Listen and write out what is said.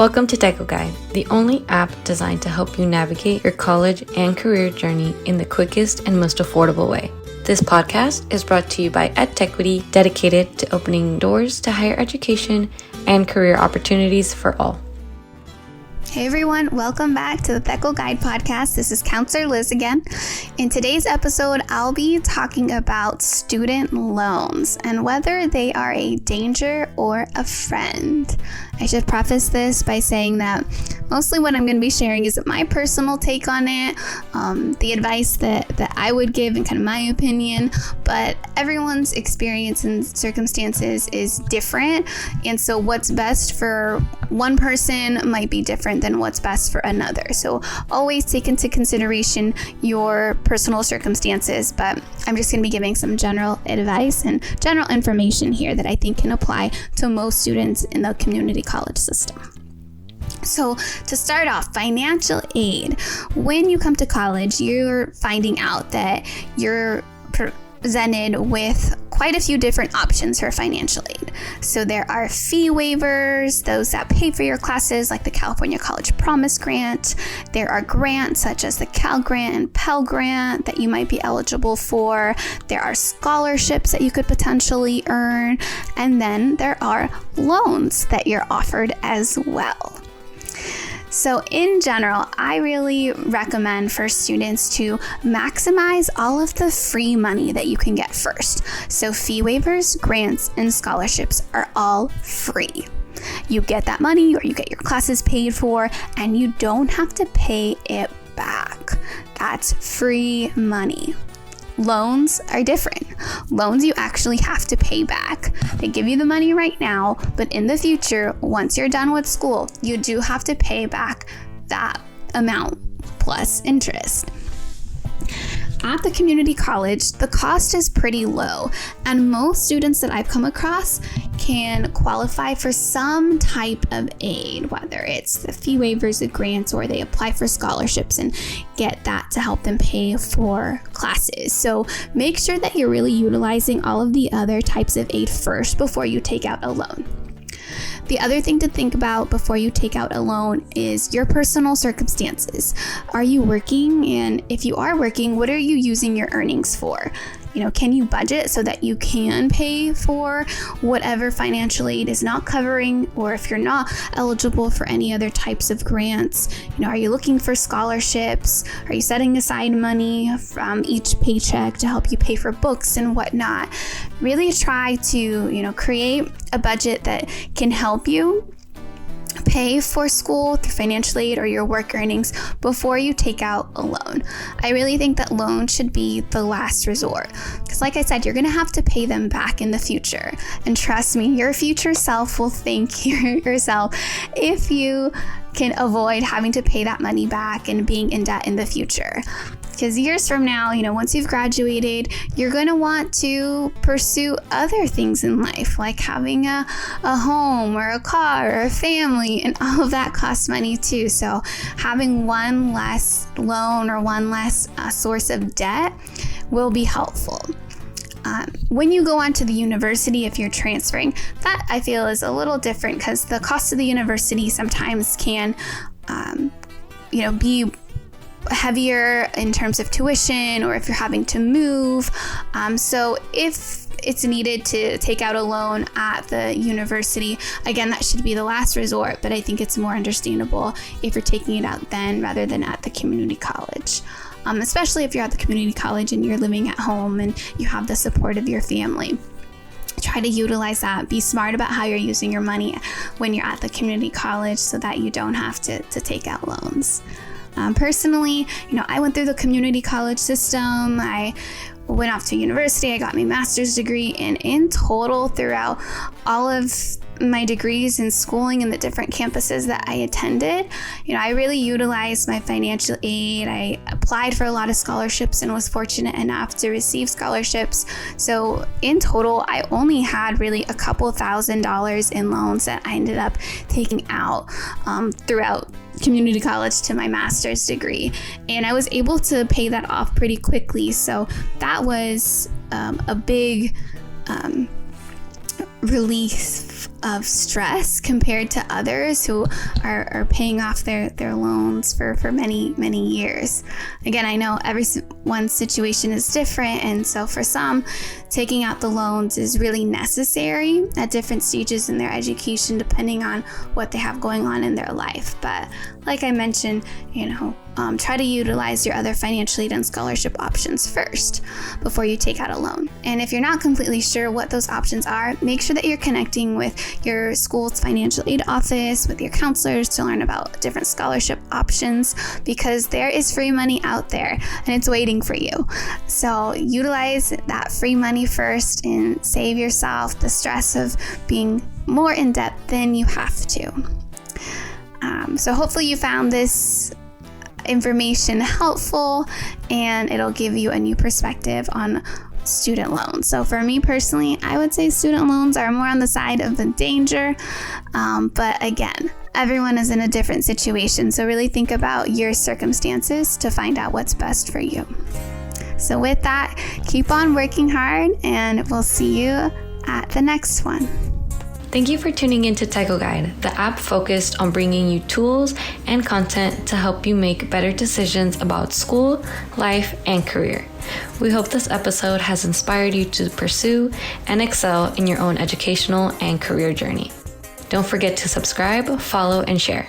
Welcome to Deco Guide, the only app designed to help you navigate your college and career journey in the quickest and most affordable way. This podcast is brought to you by EdTechity, dedicated to opening doors to higher education and career opportunities for all. Hey everyone, welcome back to the Deco Guide podcast. This is Counselor Liz again. In today's episode, I'll be talking about student loans and whether they are a danger or a friend. I should preface this by saying that mostly what I'm going to be sharing is my personal take on it, the advice that I would give and kind of my opinion, but everyone's experience and circumstances is different, and so what's best for one person might be different than what's best for another. So always take into consideration your personal circumstances, but I'm just going to be giving some general advice and general information here that I think can apply to most students in the community college system. So to start off, financial aid. When you come to college, you're finding out that you're presented with quite a few different options for financial aid. So there are fee waivers, those that pay for your classes, like the California College Promise Grant. There are grants such as the Pell Grant and Pell Grant that you might be eligible for. There are scholarships that you could potentially earn. And then there are loans that you're offered as well. So in general, I really recommend for students to maximize all of the free money that you can get first. So fee waivers, grants, and scholarships are all free. You get that money or you get your classes paid for, and you don't have to pay it back. That's free money. Loans are different. Loans you actually have to pay back. They give you the money right now, but in the future, once you're done with school, you do have to pay back that amount plus interest. At the community college, the cost is pretty low, and most students that I've come across can qualify for some type of aid, whether it's the fee waivers, the grants, or they apply for scholarships and get that to help them pay for classes. So make sure that you're really utilizing all of the other types of aid first before you take out a loan. The other thing to think about before you take out a loan is your personal circumstances. Are you working? And if you are working, what are you using your earnings for? Can you budget so that you can pay for whatever financial aid is not covering, or if you're not eligible for any other types of grants, are you looking for scholarships? Are you setting aside money from each paycheck to help you pay for books and whatnot? Really try to, create a budget that can help you pay for school through financial aid or your work earnings before you take out a loan. I really think that loans should be the last resort, because like I said, you're going to have to pay them back in the future. And trust me, your future self will thank yourself if you can avoid having to pay that money back and being in debt in the future. Because years from now, once you've graduated, you're going to want to pursue other things in life, like having a home or a car or a family, and all of that costs money too. So having one less loan or one less source of debt will be helpful. When you go on to the university, if you're transferring, that I feel is a little different, because the cost of the university sometimes can, be heavier in terms of tuition, or if you're having to move. So if it's needed to take out a loan at the university, again, that should be the last resort, but I think it's more understandable if you're taking it out then rather than at the community college. Especially if you're at the community college and you're living at home and you have the support of your family. Try to utilize that. Be smart about how you're using your money when you're at the community college so that you don't have to take out loans. Personally, I went through the community college system. I went off to university. I got my master's degree, and in total, throughout all of my degrees and schooling in the different campuses that I attended, I really utilized my financial aid. I applied for a lot of scholarships and was fortunate enough to receive scholarships. So in total, I only had really a couple $1,000s in loans that I ended up taking out throughout community college to my master's degree, and I was able to pay that off pretty quickly. So that was a big relief of stress compared to others who are paying off their loans for many, many years. Again, I know everyone's situation is different, and so for some, taking out the loans is really necessary at different stages in their education, depending on what they have going on in their life. But like I mentioned, try to utilize your other financial aid and scholarship options first before you take out a loan. And if you're not completely sure what those options are, make sure that you're connecting with your school's financial aid office, with your counselors, to learn about different scholarship options, because there is free money out there and it's waiting for you. So utilize that free money first and save yourself the stress of being more in debt than you have to. So hopefully you found this information helpful, and it'll give you a new perspective on student loans. So for me personally, I would say student loans are more on the side of the danger. But again, everyone is in a different situation. So really think about your circumstances to find out what's best for you. So with that, keep on working hard, and we'll see you at the next one. Thank you for tuning into Techo Guide, the app focused on bringing you tools and content to help you make better decisions about school, life, and career. We hope this episode has inspired you to pursue and excel in your own educational and career journey. Don't forget to subscribe, follow, and share.